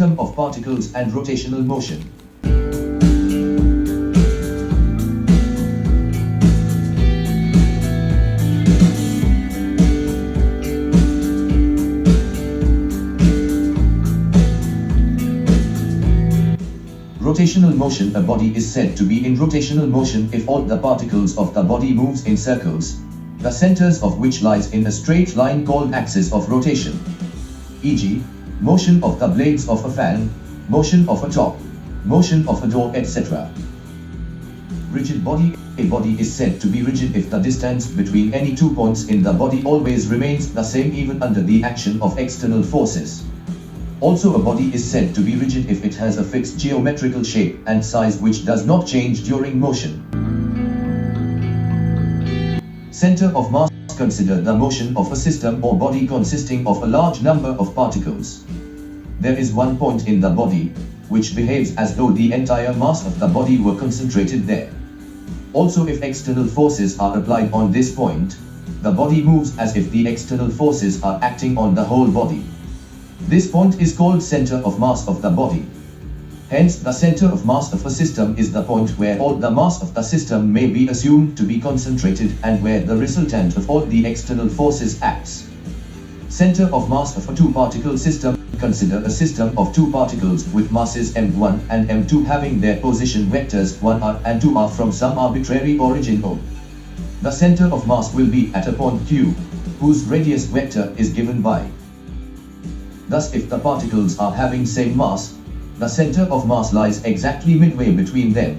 system of particles and rotational motion. Rotational motion. A body is said to be in rotational motion if all the particles of the body moves in circles, the centers of which lies in a straight line called axis of rotation. E.g., motion of the blades of a fan, motion of a top, motion of a door, etc. Rigid body. A body is said to be rigid if the distance between any 2 points in the body always remains the same even under the action of external forces. Also, a body is said to be rigid if it has a fixed geometrical shape and size which does not change during motion. Center of mass. Consider the motion of a system or body consisting of a large number of particles. There is one point in the body, which behaves as though the entire mass of the body were concentrated there. Also, if external forces are applied on this point, the body moves as if the external forces are acting on the whole body. This point is called center of mass of the body. Hence, the center of mass of a system is the point where all the mass of the system may be assumed to be concentrated and where the resultant of all the external forces acts. Center of mass of a two-particle system. Consider a system of two particles with masses m1 and m2 having their position vectors 1r and 2r from some arbitrary origin O. The center of mass will be at a point Q, whose radius vector is given by. Thus, if the particles are having same mass, the center of mass lies exactly midway between them.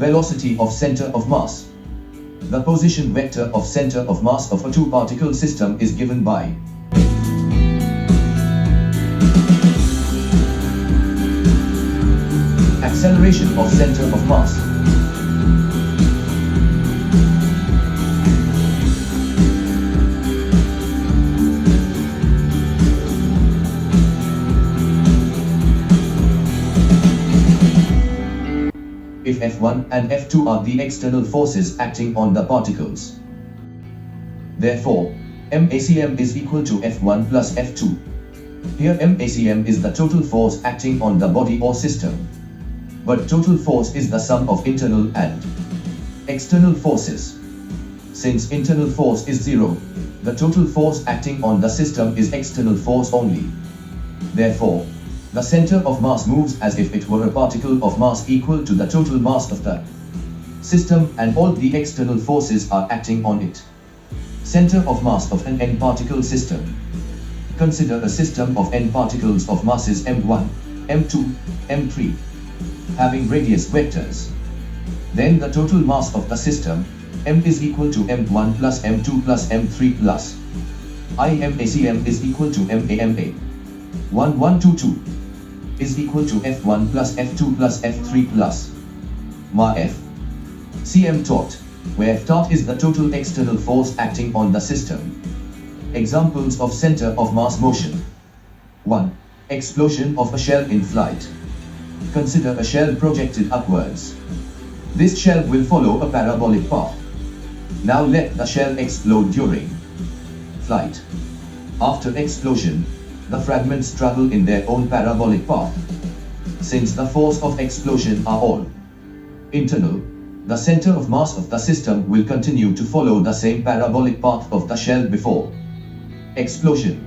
velocity of center of mass. The position vector of center of mass of a two-particle system is given by acceleration of center of mass. If F1 and F2 are the external forces acting on the particles. Therefore, MACM is equal to F1 plus F2. Here MACM is the total force acting on the body or system. But total force is the sum of internal and external forces. Since internal force is 0, the total force acting on the system is external force only. Therefore, the center of mass moves as if it were a particle of mass equal to the total mass of the system, and all the external forces are acting on it. Center of mass of an n-particle system. Consider a system of n particles of masses m1, m2, m3, having radius vectors. Then the total mass of the system, m is equal to m1 plus m2 plus m3 plus IMACM is equal to MAMA. 1122 is equal to F1 plus F2 plus F3 plus MAF. CM taught, where F taught is the total external force acting on the system. Examples of center of mass motion. 1. Explosion of a shell in flight. Consider a shell projected upwards. This shell will follow a parabolic path. Now let the shell explode during flight. After explosion, the fragments travel in their own parabolic path. Since the force of explosion are all internal, the center of mass of the system will continue to follow the same parabolic path of the shell before explosion.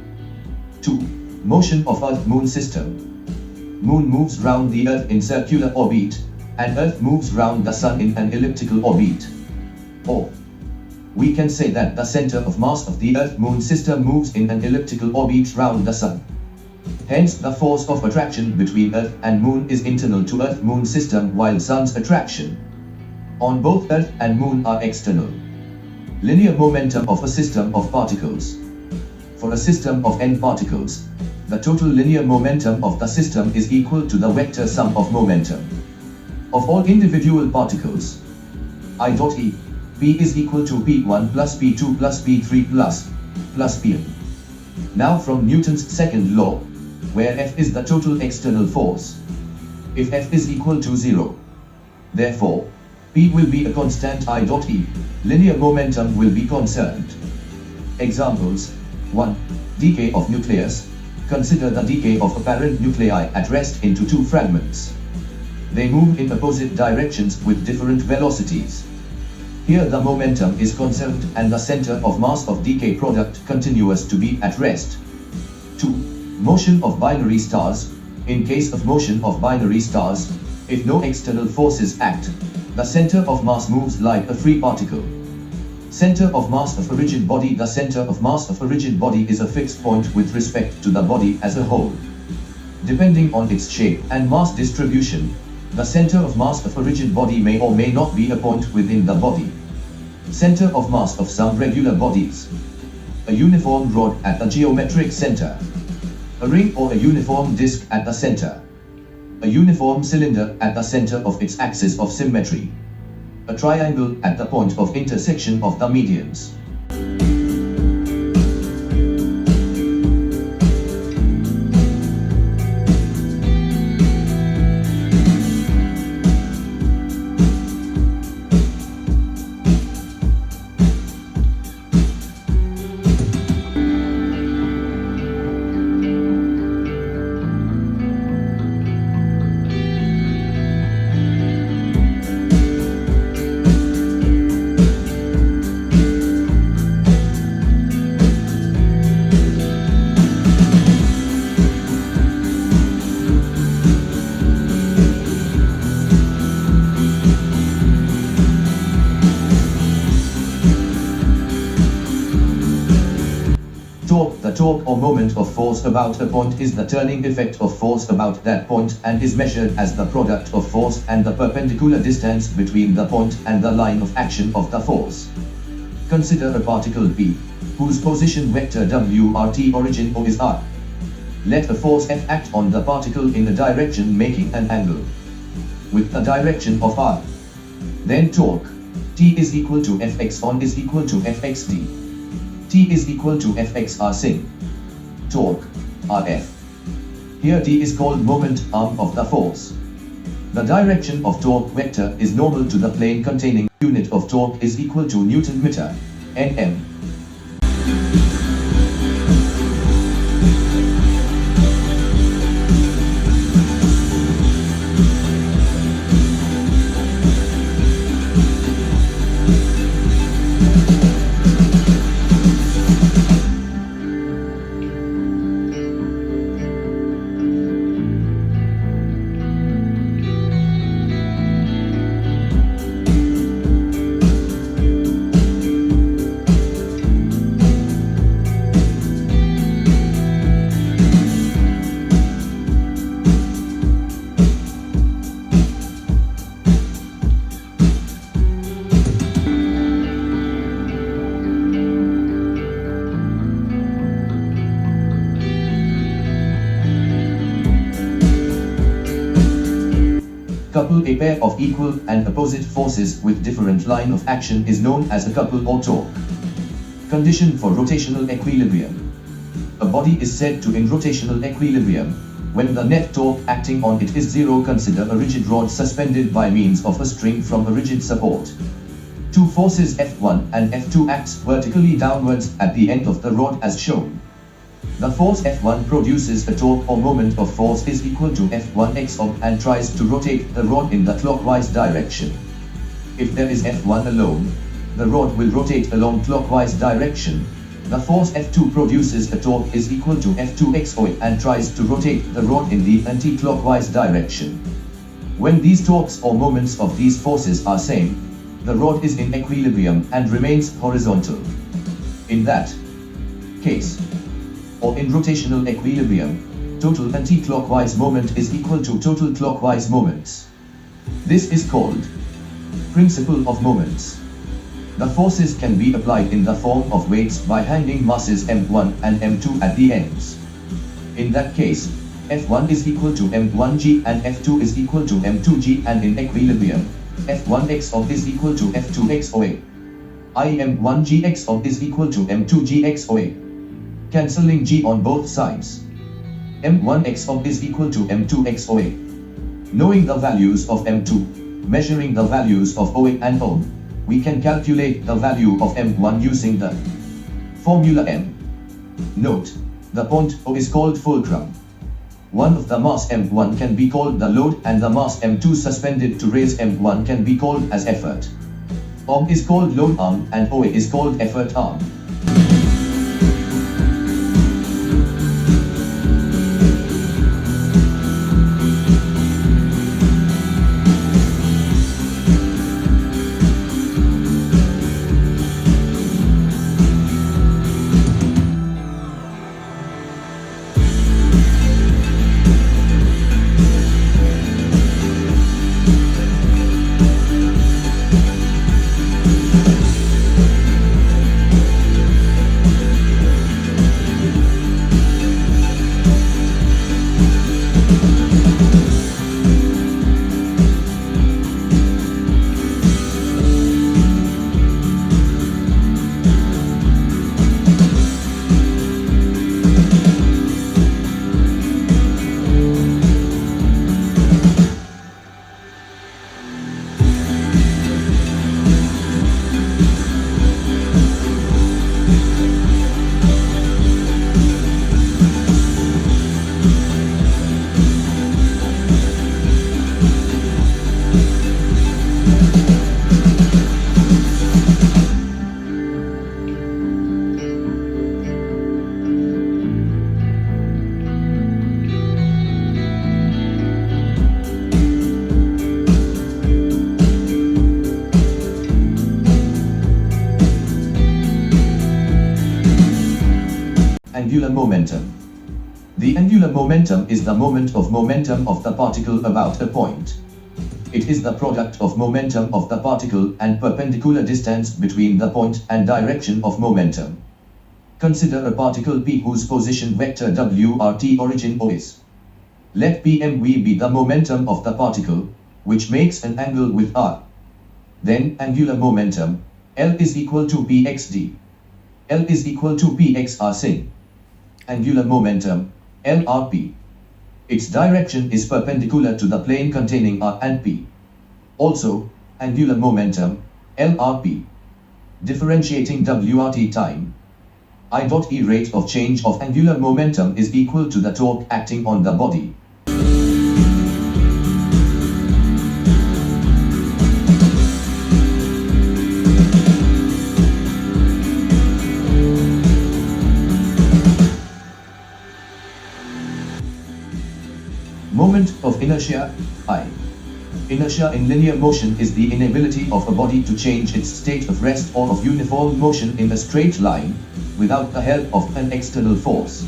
2. Motion of Earth-Moon system. Moon moves round the Earth in circular orbit, and Earth moves round the Sun in an elliptical orbit. Or we can say that the center of mass of the Earth-Moon system moves in an elliptical orbit round the Sun. Hence, the force of attraction between Earth and Moon is internal to Earth-Moon system, while Sun's attraction on both Earth and Moon are external. Linear momentum of a system of particles. For a system of n particles, the total linear momentum of the system is equal to the vector sum of momentum of all individual particles. I dot E. P is equal to P1 plus P2 plus P3 plus Pn. Now from Newton's second law, where F is the total external force. If F is equal to 0, therefore, P will be a constant I dot E, linear momentum will be conserved. Examples. 1. Decay of nucleus. Consider the decay of a parent nuclei at rest into two fragments. They move in opposite directions with different velocities. Here the momentum is conserved and the center of mass of decay product continuous to be at rest. 2. Motion of binary stars. In case of motion of binary stars, if no external forces act, the center of mass moves like a free particle. Center of mass of a rigid body. The center of mass of a rigid body is a fixed point with respect to the body as a whole. Depending on its shape and mass distribution, the center of mass of a rigid body may or may not be a point within the body. Center of mass of some regular bodies. A uniform rod at a geometric center. A ring or a uniform disk at the center. A uniform cylinder at the center of its axis of symmetry. A triangle at the point of intersection of the medians. torque. The torque or moment of force about a point is the turning effect of force about that point and is measured as the product of force and the perpendicular distance between the point and the line of action of the force. Consider a particle P, whose position vector W(r)t origin O is r. Let a force F act on the particle in a direction making an angle with a direction of r. Then torque T is equal to Fx on is equal to Fxd. T is equal to Fx r sin. Torque Rf. Here T is called moment arm of the force. The direction of torque vector is normal to the plane containing unit of torque is equal to Newton meter, Nm. Couple. A pair of equal and opposite forces with different line of action is known as a couple or torque. Condition for rotational equilibrium. A body is said to in rotational equilibrium when the net torque acting on it is zero. Consider a rigid rod suspended by means of a string from a rigid support. Two forces F1 and F2 acts vertically downwards at the end of the rod as shown. The force F1 produces a torque or moment of force is equal to F1x of and tries to rotate the rod in the clockwise direction. If there is F1 alone, the rod will rotate along clockwise direction. The force F2 produces a torque is equal to F2x of and tries to rotate the rod in the anti-clockwise direction. When these torques or moments of these forces are same, the rod is in equilibrium and remains horizontal. In that case, or in rotational equilibrium, total anti-clockwise moment is equal to total clockwise moments. This is called principle of moments. The forces can be applied in the form of weights by hanging masses M1 and M2 at the ends. In that case, F1 is equal to M1g and F2 is equal to M2g, and in equilibrium, F1x of is equal to F2x OA. M1gx of is equal to M2gx OA. Cancelling g on both sides. M1x of is equal to M2x OA. Knowing the values of M2, measuring the values of OA and O, we can calculate the value of M1 using the formula M. Note, the point O is called fulcrum. One of the mass M1 can be called the load and the mass M2 suspended to raise M1 can be called as effort. OM is called load arm and OA is called effort arm. angular momentum. The angular momentum is the moment of the particle about a point. It is the product of momentum of the particle and perpendicular distance between the point and direction of momentum. Consider a particle P whose position vector WRT origin O is. Let PMV be the momentum of the particle, which makes an angle with R. Then angular momentum, L is equal to Pxd. L is equal to Pxr sin. Angular momentum, LRP. Its direction is perpendicular to the plane containing R and P. Also, angular momentum, LRP. Differentiating WRT time. I.E rate of change of angular momentum is equal to the torque acting on the body. Moment of inertia, I. Inertia in linear motion is the inability of a body to change its state of rest or of uniform motion in a straight line, without the help of an external force.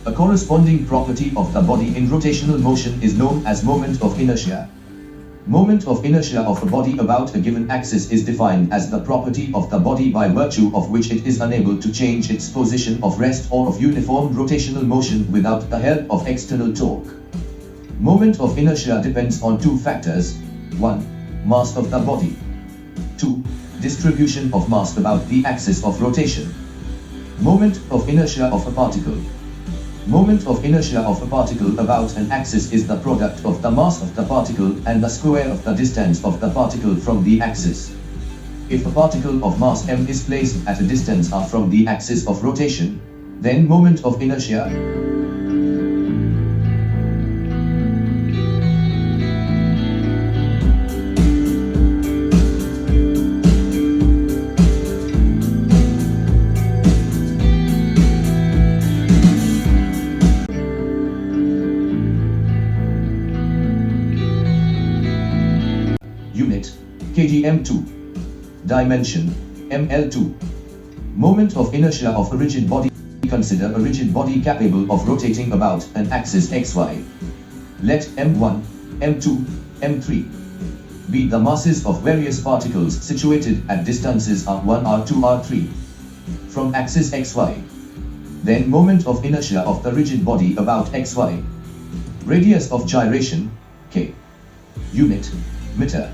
A corresponding property of the body in rotational motion is known as moment of inertia. Moment of inertia of a body about a given axis is defined as the property of the body by virtue of which it is unable to change its position of rest or of uniform rotational motion without the help of external torque. Moment of inertia depends on two factors: 1. Mass of the body. 2. Distribution of mass about the axis of rotation. Moment of inertia of a particle. Moment of inertia of a particle about an axis is the product of the mass of the particle and the square of the distance of the particle from the axis. If a particle of mass m is placed at a distance r from the axis of rotation, then moment of inertia kgm2. Dimension, ml2. Moment of inertia of a rigid body. Consider a rigid body capable of rotating about an axis xy. Let m1, m2, m3 be the masses of various particles situated at distances r1, r2, r3 from axis xy. Then moment of inertia of the rigid body about xy. Radius of gyration, k. Unit, meter.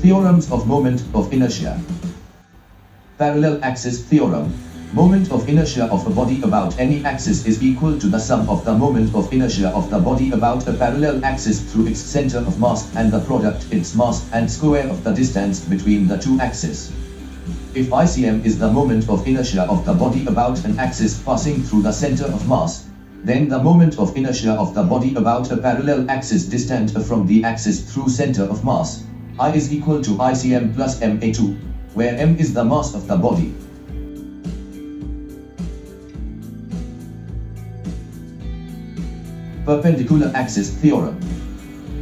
Theorems of moment of inertia. Parallel axis theorem. Moment of inertia of a body about any axis is equal to the sum of the moment of inertia of the body about a parallel axis through its center of mass and the product its mass and square of the distance between the two axes. If ICM is the moment of inertia of the body about an axis passing through the center of mass, then the moment of inertia of the body about a parallel axis distant from the axis through center of mass, I is equal to ICM plus MA2, where M is the mass of the body. Perpendicular axis theorem.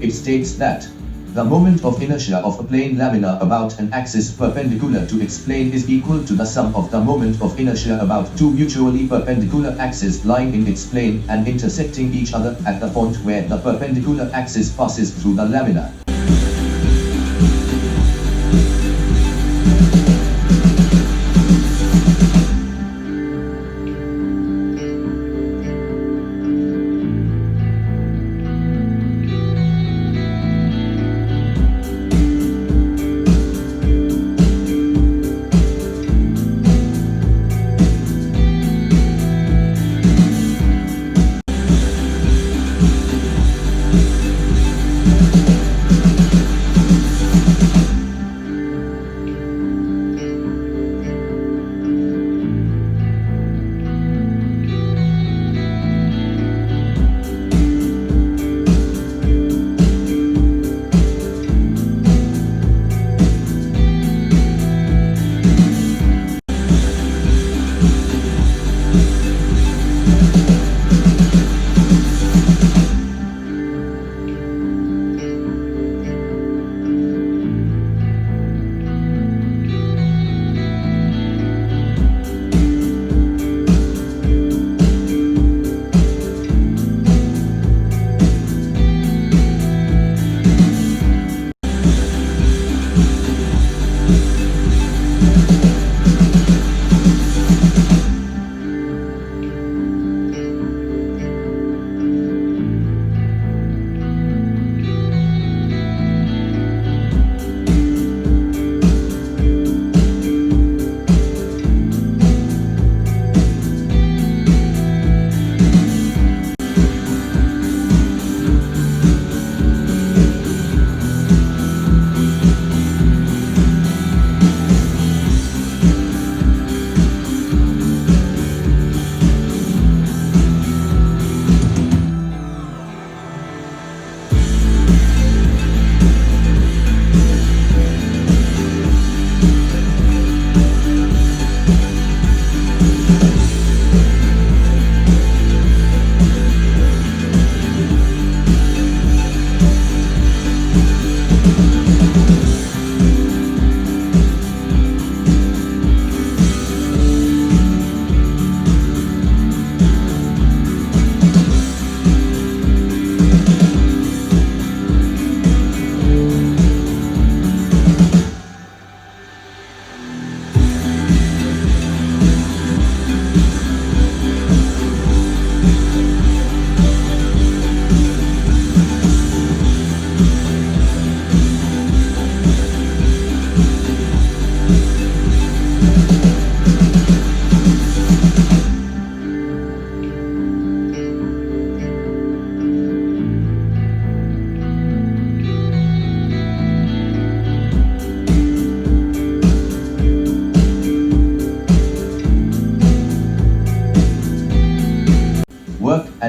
It states that the moment of inertia of a plane lamina about an axis perpendicular to its plane is equal to the sum of the moment of inertia about two mutually perpendicular axes lying in its plane and intersecting each other at the point where the perpendicular axis passes through the lamina.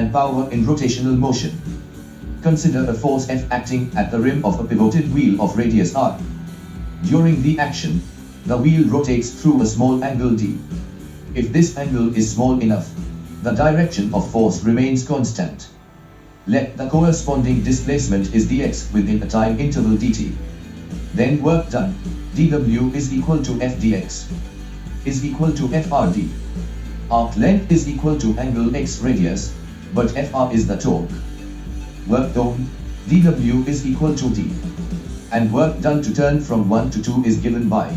And power in rotational motion. Consider a force F acting at the rim of a pivoted wheel of radius r. During the action, the wheel rotates through a small angle d. If this angle is small enough, the direction of force remains constant. Let the corresponding displacement is dx within a time interval dt. Then work done, dw is equal to f dx, is equal to frd. Arc length is equal to angle x radius, but Fr is the torque. Work done, dW is equal to d. And work done to turn from 1 to 2 is given by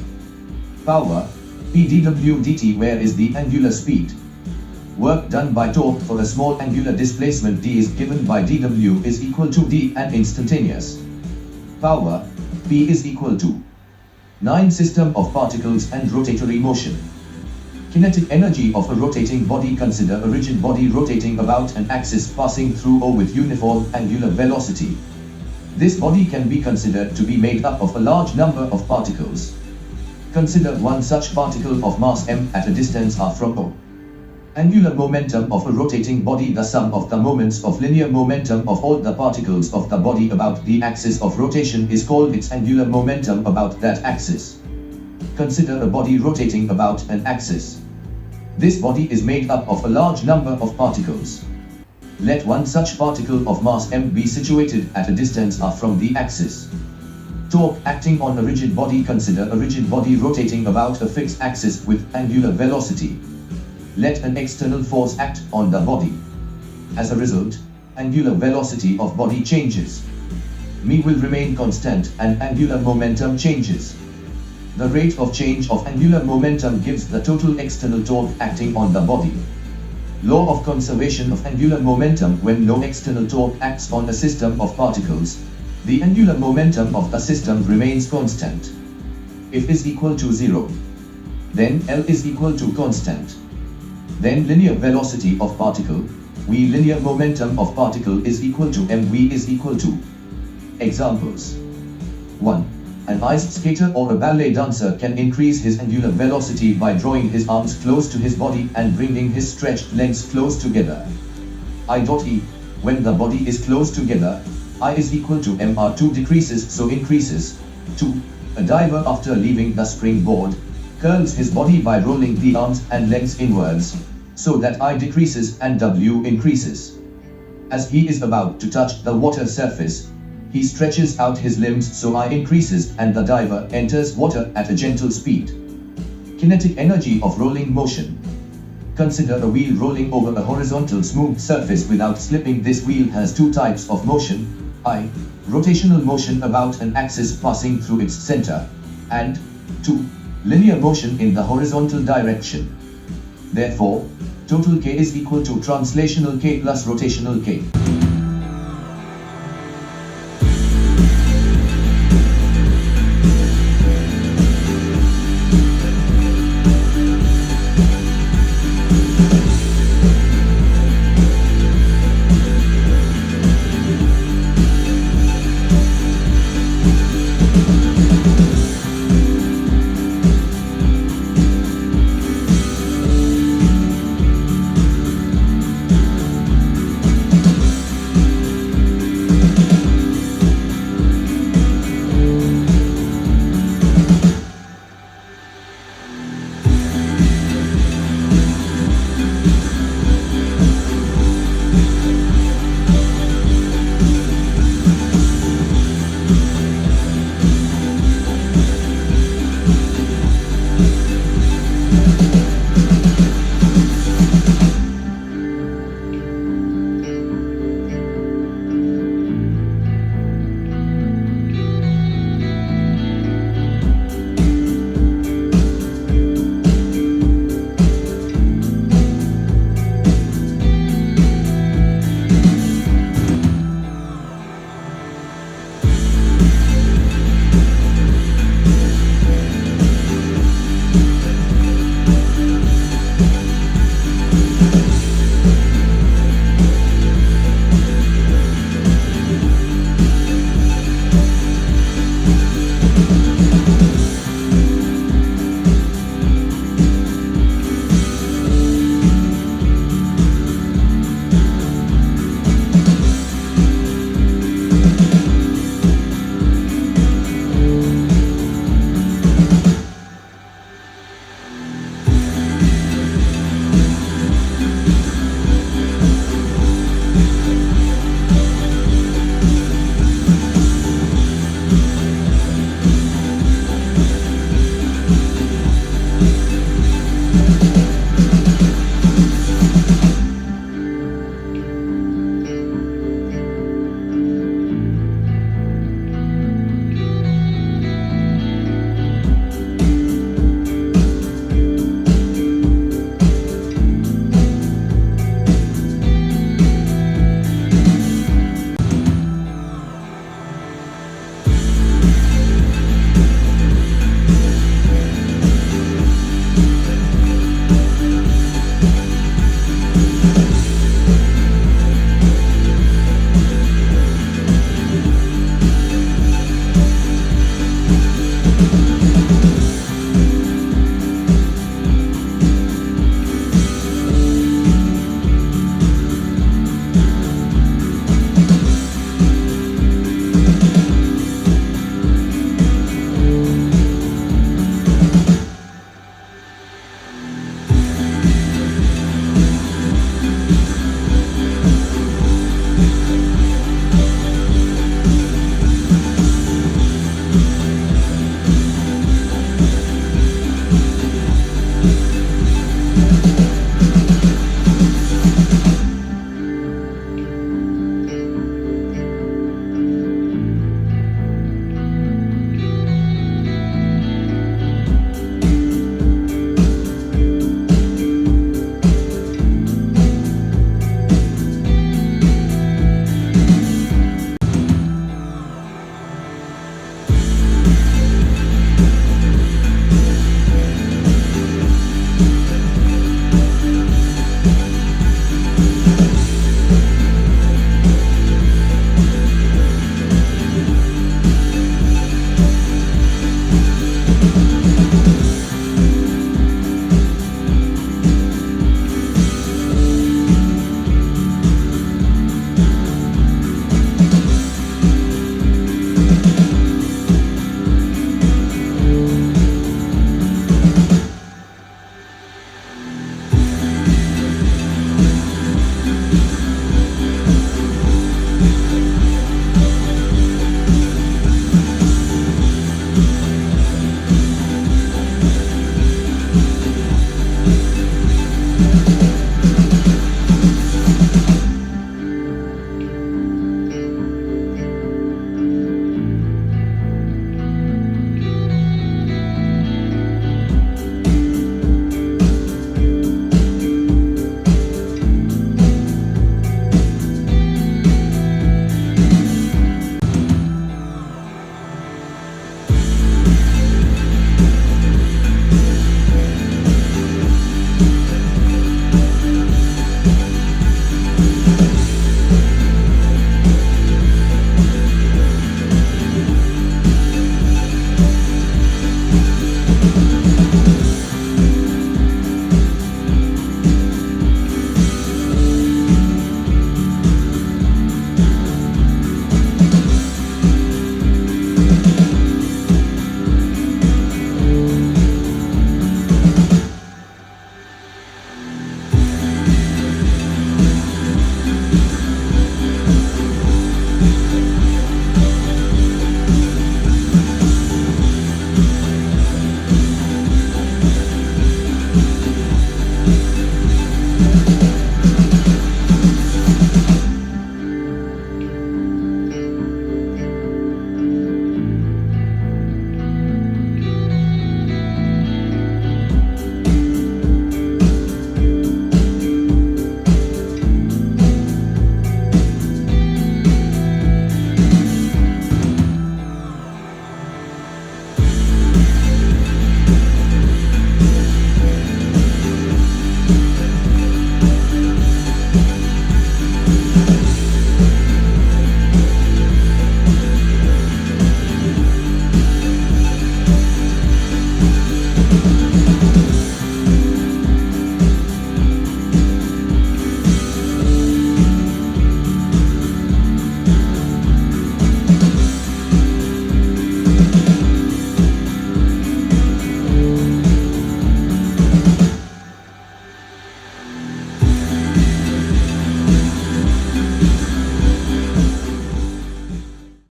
power, P dW dt, where is the angular speed. Work done by torque for a small angular displacement d is given by dW is equal to d and instantaneous. Power, P P is equal to 9 system of particles and rotatory motion. Kinetic energy of a rotating body. Consider a rigid body rotating about an axis passing through O with uniform angular velocity. This body can be considered to be made up of a large number of particles. Consider one such particle of mass m at a distance r from O. Angular momentum of a rotating body. The sum of the moments of linear momentum of all the particles of the body about the axis of rotation is called its angular momentum about that axis. Consider a body rotating about an axis. This body is made up of a large number of particles. Let one such particle of mass m be situated at a distance r from the axis. Torque acting on a rigid body. Consider a rigid body rotating about a fixed axis with angular velocity. Let an external force act on the body. As a result, angular velocity of body changes. μ will remain constant and angular momentum changes. The rate of change of angular momentum gives the total external torque acting on the body. Law of conservation of angular momentum. When no external torque acts on a system of particles, the angular momentum of the system remains constant. If is equal to 0, then L is equal to constant. Then linear velocity of particle, V linear momentum of particle is equal to mv is equal to. Examples. 1. An ice skater or a ballet dancer can increase his angular velocity by drawing his arms close to his body and bringing his stretched legs close together. I.E. When the body is close together, I is equal to mr2 decreases, so increases. 2. A diver after leaving the springboard curls his body by rolling the arms and legs inwards, so that I decreases and W increases. As he is about to touch the water surface, he stretches out his limbs, so I increases and the diver enters water at a gentle speed. Kinetic energy of rolling motion. Consider a wheel rolling over a horizontal smooth surface without slipping. This wheel has two types of motion, I. Rotational motion about an axis passing through its center, and 2. Linear motion in the horizontal direction. Therefore, total K is equal to translational K plus rotational K.